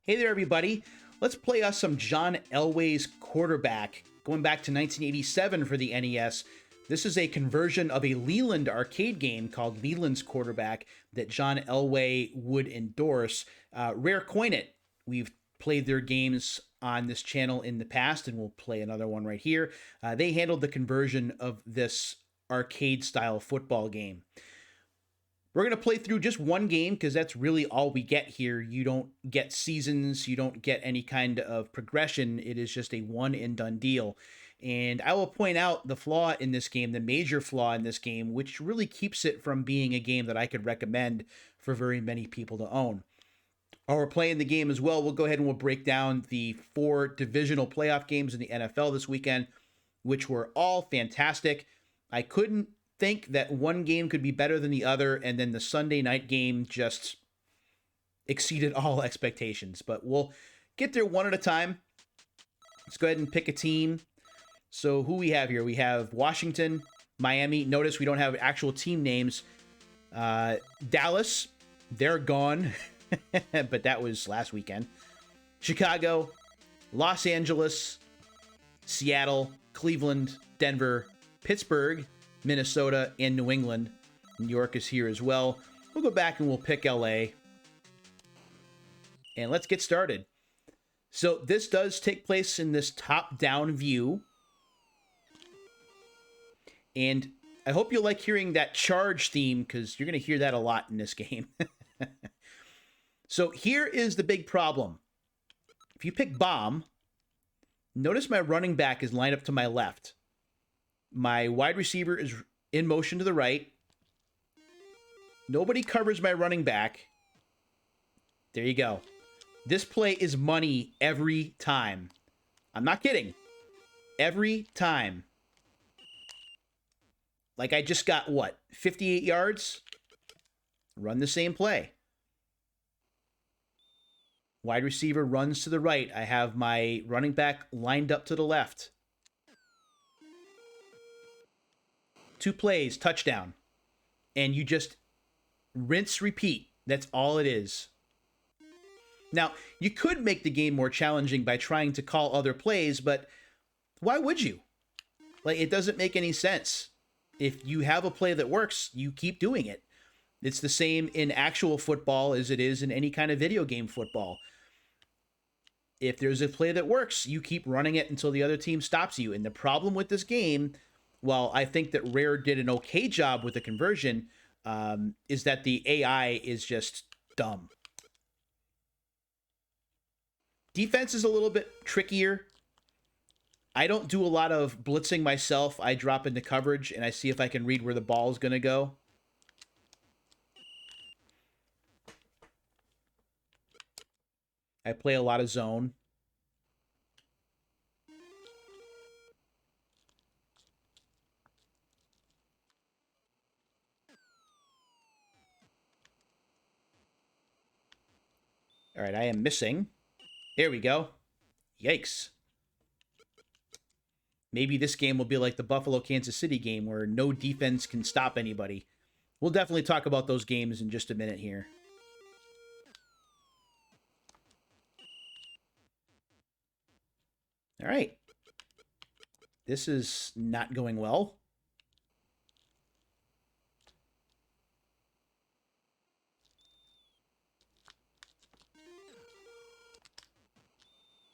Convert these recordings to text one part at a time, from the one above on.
Hey there, everybody. Let's play us some John Elway's Quarterback, going back to 1987 for the NES. This is a conversion of a Leland arcade game called Leland's Quarterback that John Elway would endorse. Rare Coin It. We've played their games on this channel in the past, and we'll play another one right here. They handled the conversion of this arcade-style football game. We're going to play through just one game because that's really all we get here. You don't get seasons. You don't get any kind of progression. It is just a one and done deal. And I will point out the flaw in this game, the major flaw in this game, which really keeps it from being a game that I could recommend for very many people to own. While we're playing the game as well, we'll go ahead and we'll break down the 4 divisional playoff games in the NFL this weekend, which were all fantastic. I couldn't think that one game could be better than the other, and then the Sunday night game just exceeded all expectations. But we'll get there one at a time. Let's go ahead and pick a team. So who we have here? We have Washington, Miami. Notice we don't have actual team names. Dallas, they're gone, but that was last weekend. Chicago, Los Angeles, Seattle, Cleveland, Denver, Pittsburgh, Minnesota, and New England. New York is here as well. We'll go back and we'll pick LA. And let's get started. So this does take place in this top-down view. And I hope you like hearing that charge theme, because you're going to hear that a lot in this game. So here is the big problem. If you pick bomb, notice my running back is lined up to my left. My wide receiver is in motion to the right. Nobody covers my running back. There you go. This play is money every time. I'm not kidding. Every time. Like I just got, what, 58 yards? Run the same play. Wide receiver runs to the right. I have my running back lined up to the left. 2 plays, touchdown. And you just rinse, repeat. That's all it is. Now, you could make the game more challenging by trying to call other plays, but why would you? Like, it doesn't make any sense. If you have a play that works, you keep doing it. It's the same in actual football as it is in any kind of video game football. If there's a play that works, you keep running it until the other team stops you. And the problem with this game, while I think that Rare did an okay job with the conversion, is that the AI is just dumb. Defense is a little bit trickier. I don't do a lot of blitzing myself. I drop into coverage, and I see if I can read where the ball is going to go. I play a lot of zone. All right, I am missing. There we go. Yikes. Maybe this game will be like the Buffalo-Kansas City game where no defense can stop anybody. We'll definitely talk about those games in just a minute here. All right. This is not going well.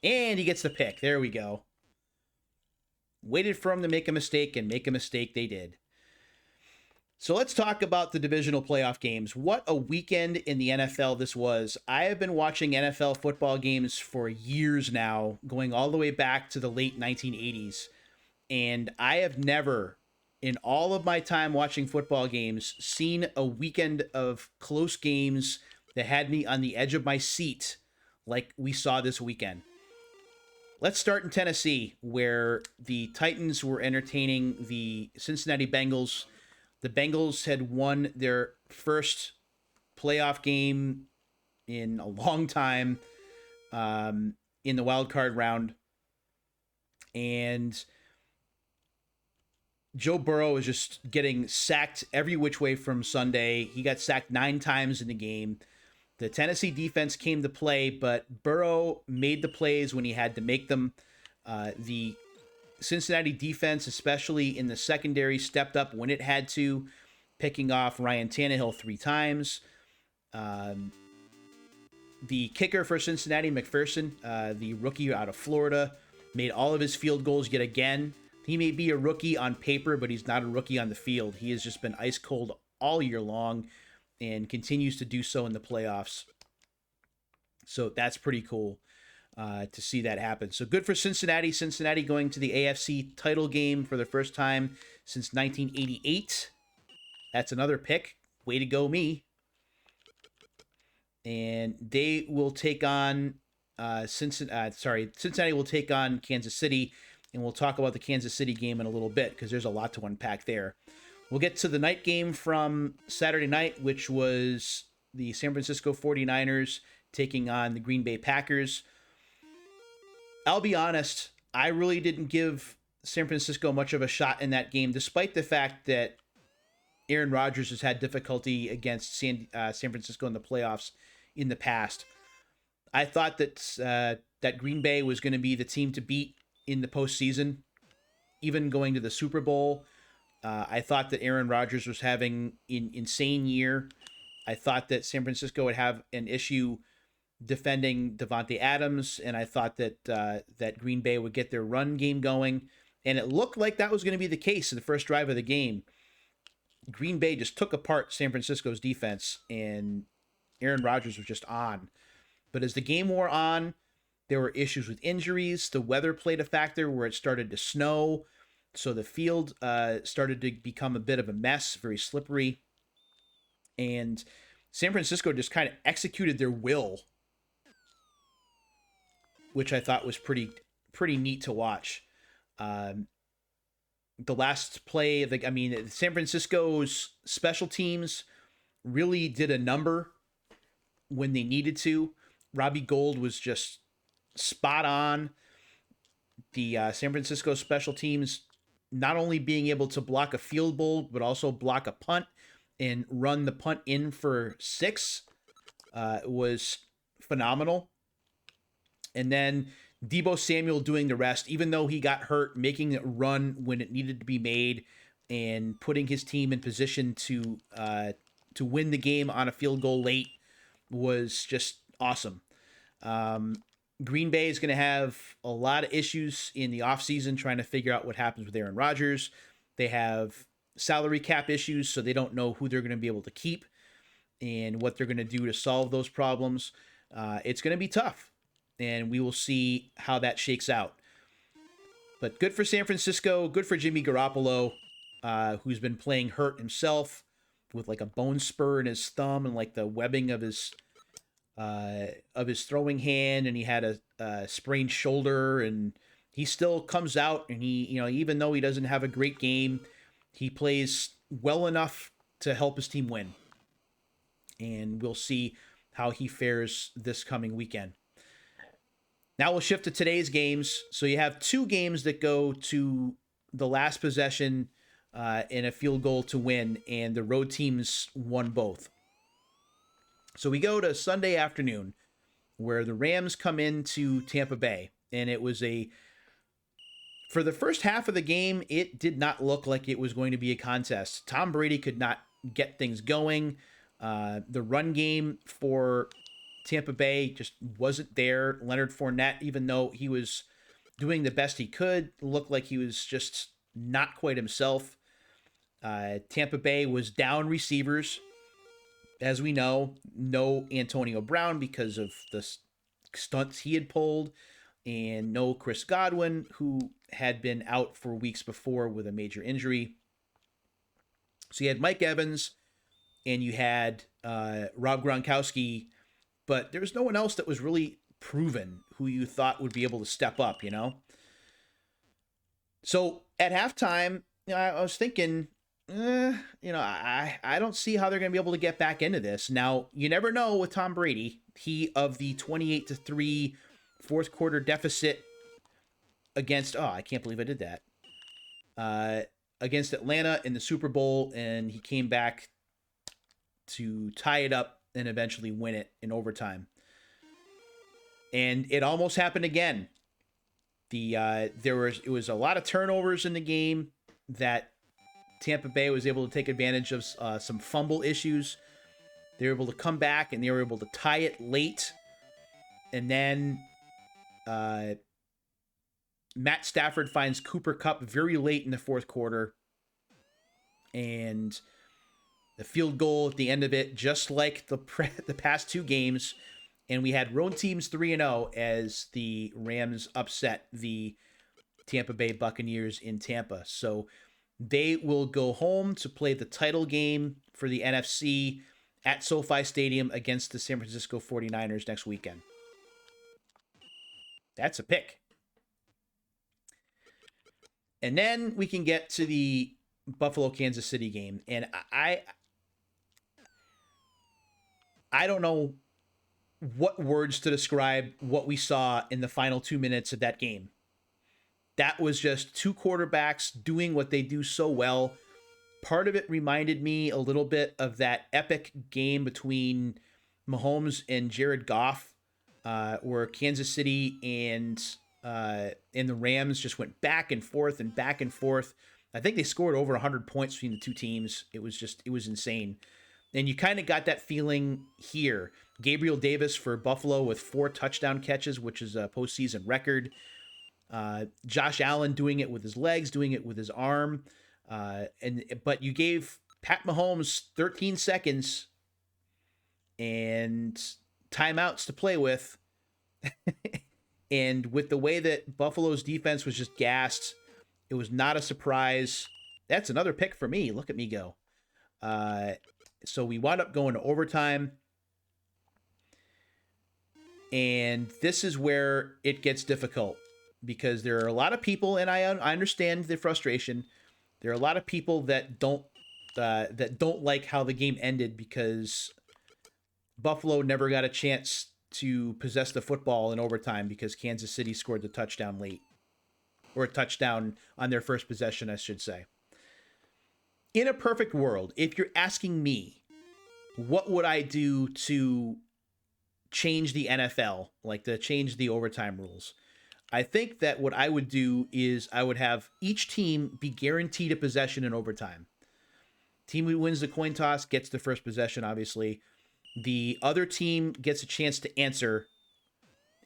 And he gets the pick. There we go. Waited for him to make a mistake, and make a mistake they did. So let's talk about the divisional playoff games. What a weekend in the NFL this was. I have been watching NFL football games for years now, going all the way back to the late 1980s. And I have never, in all of my time watching football games, seen a weekend of close games that had me on the edge of my seat like we saw this weekend. Let's start in Tennessee, where the Titans were entertaining the Cincinnati Bengals. The Bengals had won their first playoff game in a long time in the wild card round. And Joe Burrow is just getting sacked every which way from Sunday. He got sacked 9 times in the game. The Tennessee defense came to play, but Burrow made the plays when he had to make them. The Cincinnati defense, especially in the secondary, stepped up when it had to, picking off Ryan Tannehill 3 times. The kicker for Cincinnati, McPherson, the rookie out of Florida, made all of his field goals yet again. He may be a rookie on paper, but he's not a rookie on the field. He has just been ice cold all year long and continues to do so in the playoffs. So that's pretty cool to see that happen. So good for Cincinnati. Cincinnati going to the AFC title game for the first time since 1988. That's another pick. Way to go, me. And they will take on Cincinnati will take on Kansas City, and we'll talk about the Kansas City game in a little bit because there's a lot to unpack there. We'll get to the night game from Saturday night, which was the San Francisco 49ers taking on the Green Bay Packers. I'll be honest, I really didn't give San Francisco much of a shot in that game, despite the fact that Aaron Rodgers has had difficulty against San Francisco in the playoffs in the past. I thought that that Green Bay was going to be the team to beat in the postseason, even going to the Super Bowl. I thought that Aaron Rodgers was having an insane year. I thought that San Francisco would have an issue defending Devontae Adams, and I thought that that Green Bay would get their run game going, and it looked like that was going to be the case in the first drive of the game. Green Bay just took apart San Francisco's defense, and Aaron Rodgers was just on. But as the game wore on, there were issues with injuries. The weather played a factor where it started to snow, so the field started to become a bit of a mess, very slippery. And San Francisco just kind of executed their will, which I thought was pretty neat to watch. The last play, San Francisco's special teams really did a number when they needed to. Robbie Gould was just spot on. The San Francisco special teams not only being able to block a field goal, but also block a punt and run the punt in for 6 was phenomenal. And then Deebo Samuel doing the rest, even though he got hurt, making it run when it needed to be made and putting his team in position to win the game on a field goal late was just awesome. Green Bay is going to have a lot of issues in the offseason trying to figure out what happens with Aaron Rodgers. They have salary cap issues, so they don't know who they're going to be able to keep and what they're going to do to solve those problems. It's going to be tough, and we will see how that shakes out. But good for San Francisco, good for Jimmy Garoppolo, who's been playing hurt himself with like a bone spur in his thumb and like the webbing of his throwing hand, and he had a sprained shoulder, and he still comes out, and he, even though he doesn't have a great game, he plays well enough to help his team win. And we'll see how he fares this coming weekend. Now we'll shift to today's games. So you have 2 games that go to the last possession in a field goal to win, and the road teams won both. So we go to Sunday afternoon, where the Rams come into Tampa Bay, and it was for the first half of the game, it did not look like it was going to be a contest. Tom Brady could not get things going. The run game for Tampa Bay just wasn't there. Leonard Fournette, even though he was doing the best he could, looked like he was just not quite himself. Tampa Bay was down receivers. As we know, no Antonio Brown because of the stunts he had pulled, and no Chris Godwin, who had been out for weeks before with a major injury. So you had Mike Evans, and you had Rob Gronkowski, but there was no one else that was really proven who you thought would be able to step up, So at halftime, I was thinking, I don't see how they're going to be able to get back into this. Now, you never know with Tom Brady. He, of the 28-3 fourth quarter deficit against, I can't believe I did that, against Atlanta in the Super Bowl, and he came back to tie it up and eventually win it in overtime. And it almost happened again. It was a lot of turnovers in the game that Tampa Bay was able to take advantage of, some fumble issues. They were able to come back and they were able to tie it late. And then Matt Stafford finds Cooper Kupp very late in the fourth quarter. And the field goal at the end of it, just like the past two games. And we had road teams 3-0 as the Rams upset the Tampa Bay Buccaneers in Tampa. So they will go home to play the title game for the NFC at SoFi Stadium against the San Francisco 49ers next weekend. That's a pick. And then we can get to the Buffalo-Kansas City game. And I don't know what words to describe what we saw in the final 2 minutes of that game. That was just two quarterbacks doing what they do so well. Part of it reminded me a little bit of that epic game between Mahomes and Jared Goff, where Kansas City and the Rams just went back and forth and back and forth. I think they scored over 100 points between the two teams. It was insane. And you kind of got that feeling here. Gabriel Davis for Buffalo with 4 touchdown catches, which is a postseason record. Josh Allen doing it with his legs, doing it with his arm. But you gave Pat Mahomes 13 seconds and timeouts to play with. And with the way that Buffalo's defense was just gassed, it was not a surprise. That's another pick for me. Look at me go. So we wound up going to overtime. And this is where it gets difficult because there are a lot of people, and I understand the frustration. There are a lot of people that don't like how the game ended because Buffalo never got a chance to possess the football in overtime because Kansas City scored the touchdown late, or a touchdown on their first possession, I should say. In a perfect world, if you're asking me, what would I do to change the NFL, like to change the overtime rules? I think that what I would do is I would have each team be guaranteed a possession in overtime. Team who wins the coin toss gets the first possession, obviously. The other team gets a chance to answer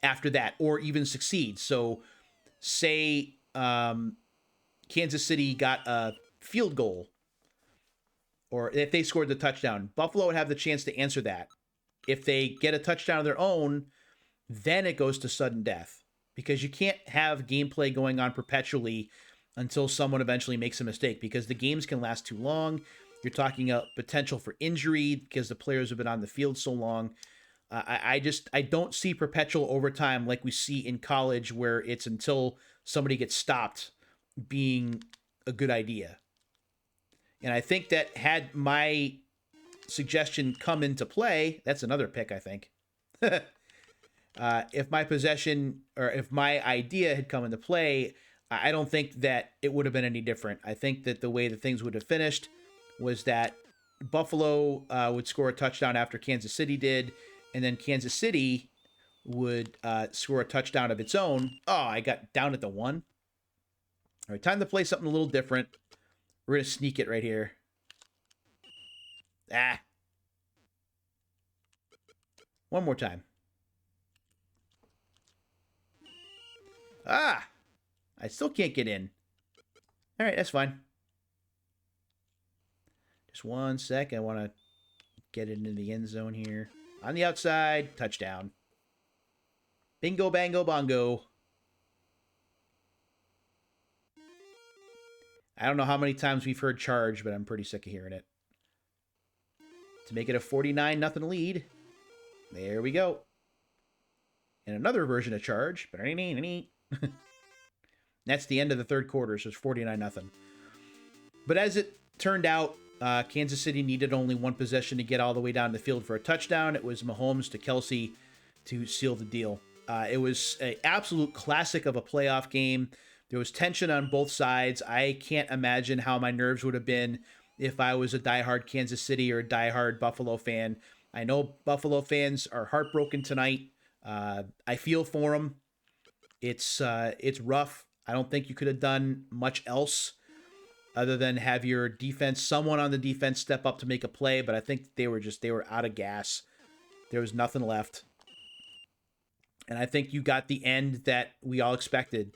after that, or even succeed. So, say Kansas City got a field goal, or if they scored the touchdown, Buffalo would have the chance to answer that. If they get a touchdown of their own, then it goes to sudden death, because you can't have gameplay going on perpetually until someone eventually makes a mistake, because the games can last too long. You're talking about potential for injury because the players have been on the field so long. I don't see perpetual overtime like we see in college, where it's until somebody gets stopped, being a good idea. And I think that had my suggestion come into play, that's another pick, I think. If my possession, or if my idea had come into play, I don't think that it would have been any different. I think that the way that things would have finished was that Buffalo would score a touchdown after Kansas City did, and then Kansas City would score a touchdown of its own. Oh, I got down at the 1. All right, time to play something a little different. We're going to sneak it right here. One more time. I still can't get in. All right, that's fine. Just 1 sec. I want to get it into the end zone here. On the outside, touchdown. Bingo, bango, bongo. I don't know how many times we've heard charge, but I'm pretty sick of hearing it. To make it a 49-0 lead. There we go. And another version of charge. That's the end of the third quarter, so it's 49-0. But as it turned out, Kansas City needed only one possession to get all the way down the field for a touchdown. It was Mahomes to Kelsey to seal the deal. It was an absolute classic of a playoff game. There was tension on both sides. I can't imagine how my nerves would have been if I was a diehard Kansas City or a diehard Buffalo fan. I know Buffalo fans are heartbroken tonight. I feel for them. It's rough. I don't think you could have done much else other than have your defense, someone on the defense, step up to make a play. But I think they were out of gas. There was nothing left, and I think you got the end that we all expected.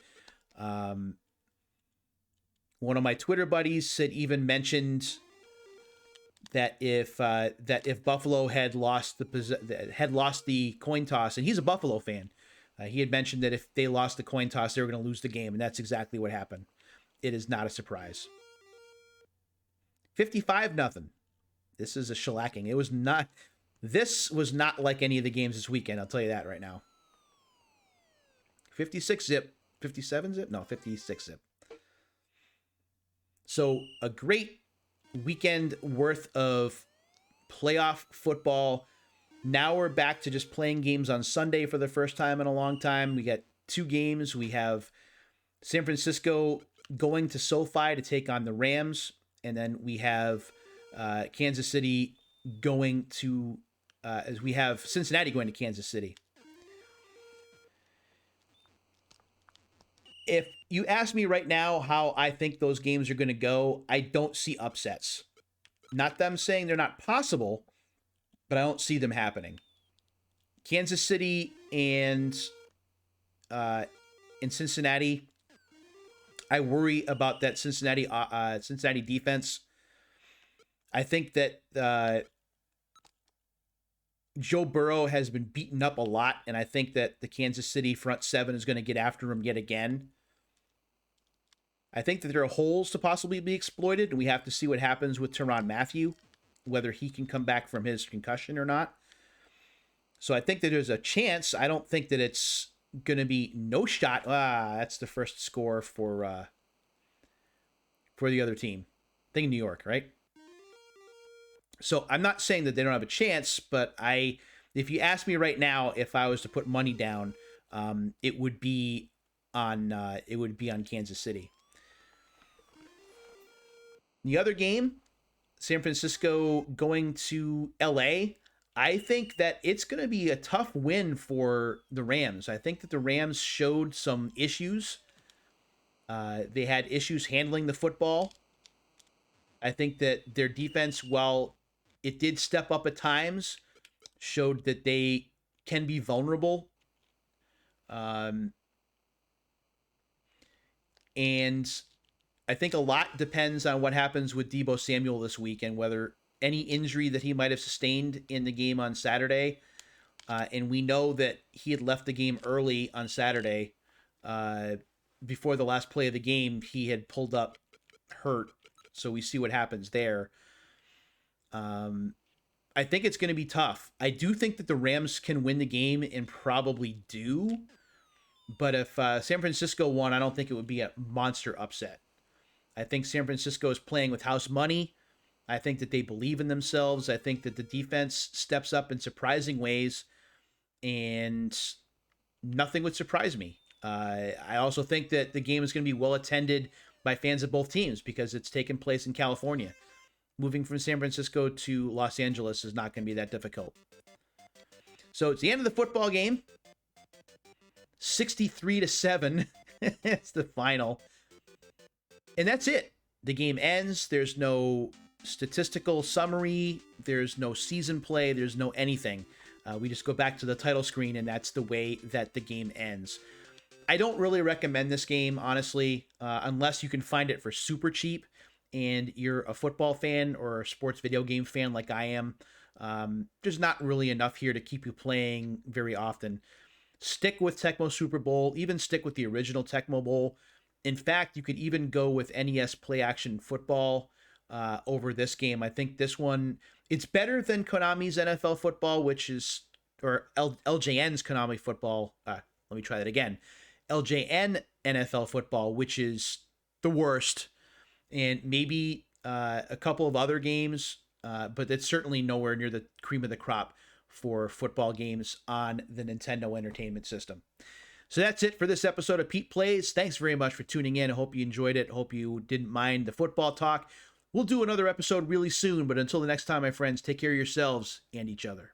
One of my Twitter buddies mentioned that if Buffalo had lost the coin toss, and he's a Buffalo fan, he had mentioned that if they lost the coin toss, they were going to lose the game, and that's exactly what happened. It is not a surprise. 55-0. This is a shellacking. This was not like any of the games this weekend. I'll tell you that right now. 56-zip, 57-zip, no, 56-zip. So a great weekend worth of playoff football. Now we're back to just playing games on Sunday for the first time in a long time. We got 2 games. We have San Francisco going to SoFi to take on the Rams, and then we have Kansas City going to as we have Cincinnati going to Kansas City. If you ask me right now how I think those games are going to go, I don't see upsets. Not them saying they're not possible, but I don't see them happening. Kansas City and in Cincinnati, I worry about that Cincinnati defense. I think that Joe Burrow has been beaten up a lot, and I think that the Kansas City front 7 is going to get after him yet again. I think that there are holes to possibly be exploited, and we have to see what happens with Tyrann Mathieu, whether he can come back from his concussion or not. So I think that there's a chance. I don't think that it's going to be no shot. That's the first score for the other team. I think New York, right? So I'm not saying that they don't have a chance, but if you ask me right now, if I was to put money down, it would be on Kansas City. The other game, San Francisco going to LA, I think that it's going to be a tough win for the Rams. I think that the Rams showed some issues. They had issues handling the football. I think that their defense, while it did step up at times, showed that they can be vulnerable. And I think a lot depends on what happens with Deebo Samuel this week and whether any injury that he might have sustained in the game on Saturday. And we know that he had left the game early on Saturday. Before the last play of the game, he had pulled up hurt. So we see what happens there. I think it's going to be tough. I do think that the Rams can win the game and probably do. But if San Francisco won, I don't think it would be a monster upset. I think San Francisco is playing with house money. I think that they believe in themselves. I think that the defense steps up in surprising ways, and nothing would surprise me. I also think that the game is going to be well attended by fans of both teams because it's taking place in California. Moving from San Francisco to Los Angeles is not going to be that difficult. So it's the end of the football game. 63-7. It's the final. And that's it. The game ends. There's no statistical summary. There's no season play. There's no anything. We just go back to the title screen, and that's the way that the game ends. I don't really recommend this game, honestly, unless you can find it for super cheap and you're a football fan or a sports video game fan like I am. There's not really enough here to keep you playing very often. Stick with Tecmo Super Bowl, even stick with the original Tecmo Bowl. In fact, you could even go with NES Play Action Football over this game. I think this one, it's better than Konami's NFL Football, or LJN's Konami Football. Let me try that again. LJN NFL Football, which is the worst. And maybe a couple of other games, but it's certainly nowhere near the cream of the crop for football games on the Nintendo Entertainment System. So that's it for this episode of Pete Plays. Thanks very much for tuning in. I hope you enjoyed it. Hope you didn't mind the football talk. We'll do another episode really soon, but until the next time, my friends, take care of yourselves and each other.